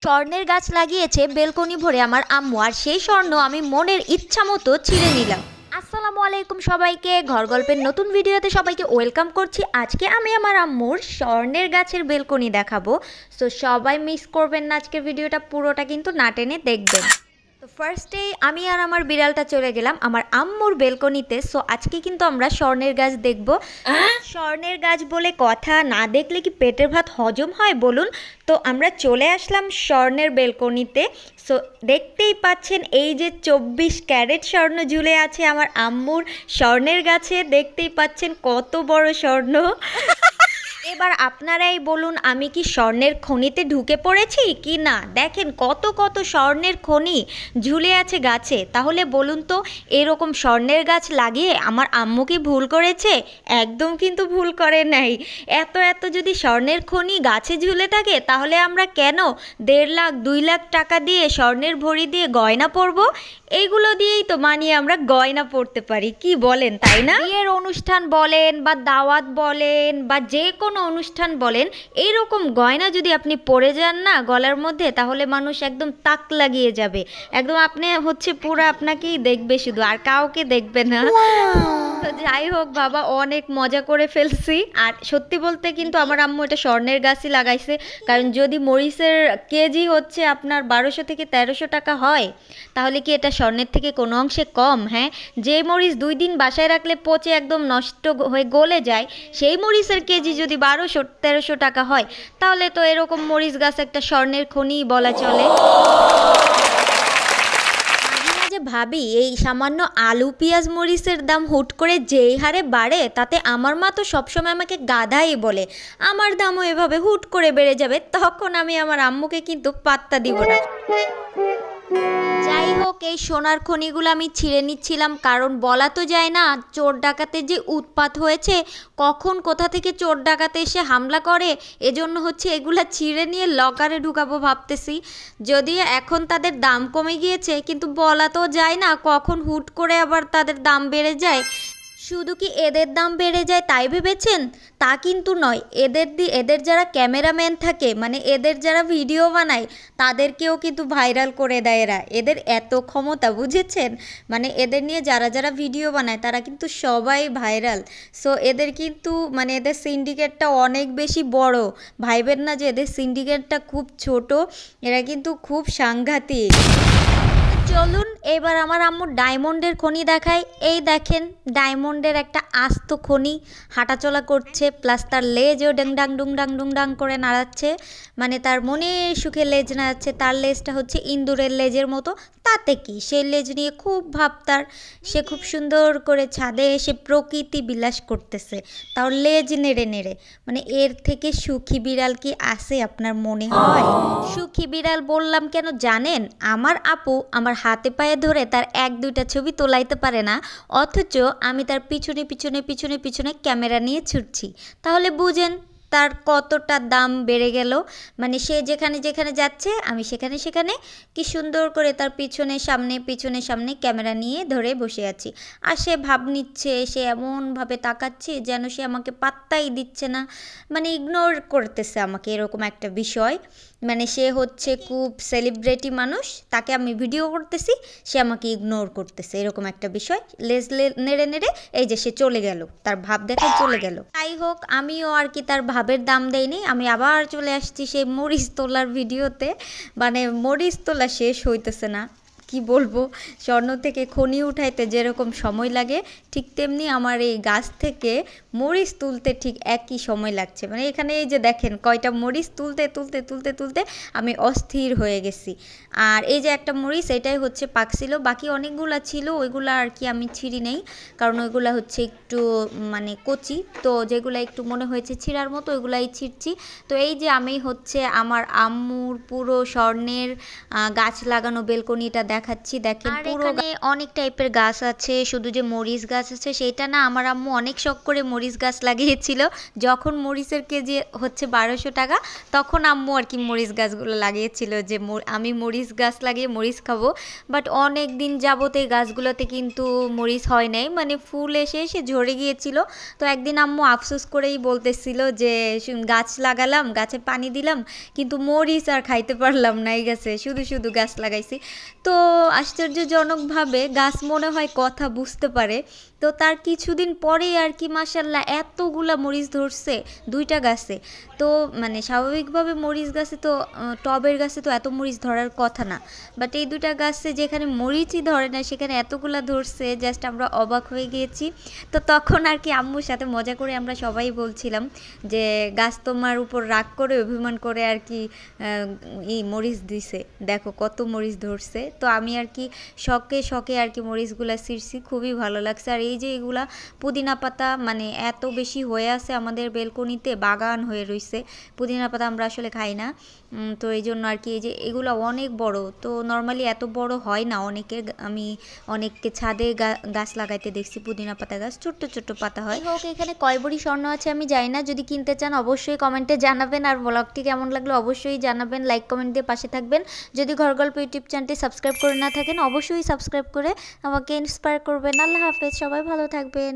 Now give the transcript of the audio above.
স্বর্ণের গাছ লাগিয়েছে বেলকনি ভরে আমার আম্মু, আর সেই স্বর্ণ আমি মনের ইচ্ছা মতো ছিঁড়ে নিলাম। আসসালামু আলাইকুম সবাইকে, ঘর গল্পের নতুন ভিডিওতে সবাইকে ওয়েলকাম করছি। আজকে আমি আমার আম্মুর স্বর্ণের গাছের বেলকনি দেখাবো। সো সবাই মিস করবেন না, আজকের ভিডিওটা পুরোটা কিন্তু না টেনে দেখবেন। তো ফার্স্টেই আমি আর আমার বিড়ালটা চলে গেলাম আমার আম্মুর বেলকনিতে। সো আজকে কিন্তু আমরা স্বর্ণের গাছ দেখব। স্বর্ণের গাছ বলে কথা, না দেখলে কি পেটের ভাত হজম হয় বলুন? তো আমরা চলে আসলাম স্বর্ণের বেলকনিতে। সো দেখতেই পাচ্ছেন এই যে 24 ক্যারেট স্বর্ণ ঝুলে আছে আমার আম্মুর স্বর্ণের গাছে। দেখতেই পাচ্ছেন কত বড় স্বর্ণ। এবার আপনারাই বলুন, আমি কি স্বর্ণের খনিতে ঢুকে পড়েছি কি না? দেখেন কত কত স্বর্ণের খনি ঝুলে আছে গাছে। তাহলে বলুন তো, এরকম স্বর্ণের গাছ লাগিয়ে আমার আম্মু কি ভুল করেছে? একদম কিন্তু ভুল করে নাই। এত এত যদি স্বর্ণের খনি গাছে ঝুলে থাকে, তাহলে আমরা কেন 1.5 লাখ 2 লাখ টাকা দিয়ে স্বর্ণের ভরি দিয়ে গয়না পরবো? এইগুলো দিয়েই তো মানিয়ে আমরা গয়না পরতে পারি, কি বলেন তাই না? বিয়ের অনুষ্ঠান বলেন বা দাওয়াত বলেন বা যে কোনো অনুষ্ঠান বলেন, এইরকম গয়না যদি আপনি পরে যান না গলার মধ্যে, তাহলে মানুষ একদম তাক লাগিয়ে যাবে। একদম আপনি হচ্ছে পুরো আপনাকেই দেখবে শুধু, আর কাউকে দেখবে না। তো যাই হোক বাবা, অনেক মজা করে ফেলছি। আর সত্যি বলতে কিন্তু আমার আম্মু এটা স্বর্ণের গাছই লাগাইছে। কারণ যদি মরিচের কেজি হচ্ছে আপনার 1200 থেকে 1300 টাকা হয়, তাহলে কি এটা স্বর্ণের থেকে কোনো অংশে কম? হ্যাঁ, যে মরিচ 2 দিন বাসায় রাখলে পচে একদম নষ্ট হয়ে গলে যায়, সেই মরিচের কেজি যদি 1200-1300 টাকা হয়, তাহলে তো এরকম মরিচ গাছ একটা স্বর্ণের খনি বলা চলে। ভাবি, এই সামান্য আলু পেঁয়াজ মরিচের দাম হুট করে যেই হারে বাড়ে, তাতে আমার মা তো সবসময় আমাকে গাধাই বলে। আমার দামও এভাবে হুট করে বেড়ে যাবে, তখন আমি আমার আম্মুকে কিন্তু পাত্তা দিব না। যাই হোক, এই সোনার খনিগুলো আমি ছিঁড়ে নিচ্ছিলাম, কারণ বলা তো যায় না চোর ডাকাতের যে উৎপাত হয়েছে, কখন কোথা থেকে চোর ডাকাতে এসে হামলা করে। এজন্য হচ্ছে এগুলা ছিঁড়ে নিয়ে লকারে ঢুকাবো ভাবতেছি। যদিও এখন তাদের দাম কমে গিয়েছে, কিন্তু বলা তো যায় না কখন হুট করে আবার তাদের দাম বেড়ে যায়। শুধু কি এদের দাম বেড়ে যায় তাই ভেবেছেন? তা কিন্তু নয়। এদের যারা ক্যামেরাম্যান থাকে, মানে এদের যারা ভিডিও বানায়, তাদেরকেও কিন্তু ভাইরাল করে দেয় এরা। এদের এত ক্ষমতা, বুঝেছেন? মানে এদের নিয়ে যারা যারা ভিডিও বানায় তারা কিন্তু সবাই ভাইরাল। সো এদের কিন্তু মানে এদের সিন্ডিকেটটা অনেক বেশি বড়। ভাইবেন না যে এদের সিন্ডিকেটটা খুব ছোট, এরা কিন্তু খুব সাংঘাতিক। চলুন এবার আমার আম্মু ডায়মন্ডের খনি দেখায়। এই দেখেন, ডায়মন্ডের একটা আস্ত খনি হাঁটাচলা করছে, প্লাস তার লেজও ডেংডাং ডুংডাং ডুংডাং করে নাড়াচ্ছে। মানে তার মনের সুখে লেজ নাড়াচ্ছে। তার লেজটা হচ্ছে ইন্দুরের লেজের মতো। তাতে কি, সেই লেজ নিয়ে খুব ভাবতার। সে খুব সুন্দর করে ছাদে এসে প্রকৃতি বিলাস করতেছে, তাও লেজ নেড়ে নেড়ে। মানে এর থেকে সুখী বিড়াল কি আসে আপনার মনে হয়? সুখী বিড়াল বললাম কেন জানেন? আমার আপু আমার হাতে পায়ে ধরে তার 1-2টা ছবি তোলাইতে পারে না, অথচ আমি তার পিছনে পিছনে পিছনে পিছনে ক্যামেরা নিয়ে ছুটছি। তাহলে বুঝেন তার কতটা দাম বেড়ে গেল। মানে সে যেখানে যেখানে যাচ্ছে, আমি সেখানে সেখানে কি সুন্দর করে তার পিছনে সামনে ক্যামেরা নিয়ে ধরে বসে আছি। আর সে ভাব নিচ্ছে, সে এমনভাবে তাকাচ্ছে যেন সে আমাকে পাত্তাই দিচ্ছে না, মানে ইগনোর করতেছে আমাকে, এরকম একটা বিষয়। মানে সে হচ্ছে খুব সেলিব্রিটি মানুষ, তাকে আমি ভিডিও করতেছি, সে আমাকে ইগনোর করতেছে, এরকম একটা বিষয়। লেজ নেড়ে নেড়ে এই যে সে চলে গেল, তার ভাব দেখে চলে গেল। যাই হোক, আমিও আর কি তার ভাবের দাম দেইনি। আমি আবার চলে আসছি সেই মরিচ তোলার ভিডিওতে। মানে মরিচ তোলা শেষ হইতেছে না, কি বলবো। স্বর্ণ থেকে খনি উঠাইতে যেরকম সময় লাগে, ঠিক তেমনি আমার এই গাছ থেকে মরিচ তুলতে ঠিক একই সময় লাগছে। মানে এখানে এই যে দেখেন কয়টা মরিচ তুলতে তুলতে তুলতে তুলতে আমি অস্থির হয়ে গেছি। আর এই যে একটা মরিচ, এটাই হচ্ছে পাকছিল, বাকি অনেকগুলা ছিল, ওইগুলো আর কি আমি ছিঁড়ি নেই, কারণ ওইগুলো হচ্ছে একটু মানে কচি। তো যেগুলো একটু মনে হয়েছে ছিঁড়ার মতো, ওইগুলাই ছিঁড়ছি। তো এই যে আমি হচ্ছে আমার আম্মুর পুরো স্বর্ণের গাছ লাগানো বেলকনিটা দেখাচ্ছি। দেখেন পুরো অনেক টাইপের গাছ আছে, শুধু যে মরিচ গাছ আছে সেটা না, আমার আম্মু অনেক শখ করে মরিচ মরিচ গাছ লাগিয়েছিল। যখন মরিচের কেজি হচ্ছে 1200 টাকা, তখন আম্মু আর কি মরিচ গাছগুলো লাগিয়েছিল যে আমি মরিচ গাছ লাগিয়ে মরিচ খাবো। বাট অনেক দিন যাবত এই গাছগুলোতে কিন্তু মরিচ হয় নাই, মানে ফুল এসে এসে ঝরে গিয়েছিল। তো একদিন আম্মু আফসোস করেই বলতেছিল যে গাছ লাগালাম, গাছে পানি দিলাম, কিন্তু মরিচ আর খাইতে পারলাম না, এই গাছে শুধু শুধু গাছ লাগাইছি। তো আশ্চর্যজনকভাবে গাছ মনে হয় কথা বুঝতে পারে। তো তার কিছুদিন পরেই আর কি মাশাল্লাহ এতগুলা মরিচ ধরছে 2টা গাছে। তো মানে স্বাভাবিকভাবে মরিচ গাছে তো টবের গাছে তো এত মরিচ ধরার কথা না, বাট এই 2টা গাছে যেখানে মরিচই ধরে না সেখানে এতগুলা ধরছে, জাস্ট আমরা অবাক হয়ে গিয়েছি। তো তখন আর কি আম্মুর সাথে মজা করে আমরা সবাই বলছিলাম যে গাছ তোমার উপর রাগ করে অভিমান করে আর কি এই মরিচ দিছে, দেখো কত মরিচ ধরছে। তো আমি আর কি শখে শখে আর কি মরিচগুলা ছিঁড়ছি, খুবই ভালো লাগছে। আর এই যে এগুলা পুদিনা পাতা মানে এত বেশি হয়ে আছে আমাদের বেলকনিতে, বাগান হয়ে রইছে। পুদিনা পাতা আমরা আসলে খাই না, তো এই জন্য আর কি এই যে এগুলো অনেক বড়, তো নর্মালি এত বড় হয় না অনেকের। আমি অনেককে ছাদে গাছ লাগাইতে দেখছি পুদিনা পাতা গাছ, ছোট্ট ছোট্ট পাতা হয়। হোক এখানে কয় বড়ি স্বর্ণ আছে আমি জানি না, যদি কিনতে চান অবশ্যই কমেন্টে জানাবেন। আর ব্লগটি কেমন লাগলো অবশ্যই জানাবেন, লাইক কমেন্ট দিয়ে পাশে থাকবেন। যদি ঘর গল্প ইউটিউব চ্যানেলটি সাবস্ক্রাইব করে না থাকেন অবশ্যই সাবস্ক্রাইব করে আমাকে ইন্সপায়ার করবেন। আল্লাহ হাফেজ, সবাই ভালো থাকবেন।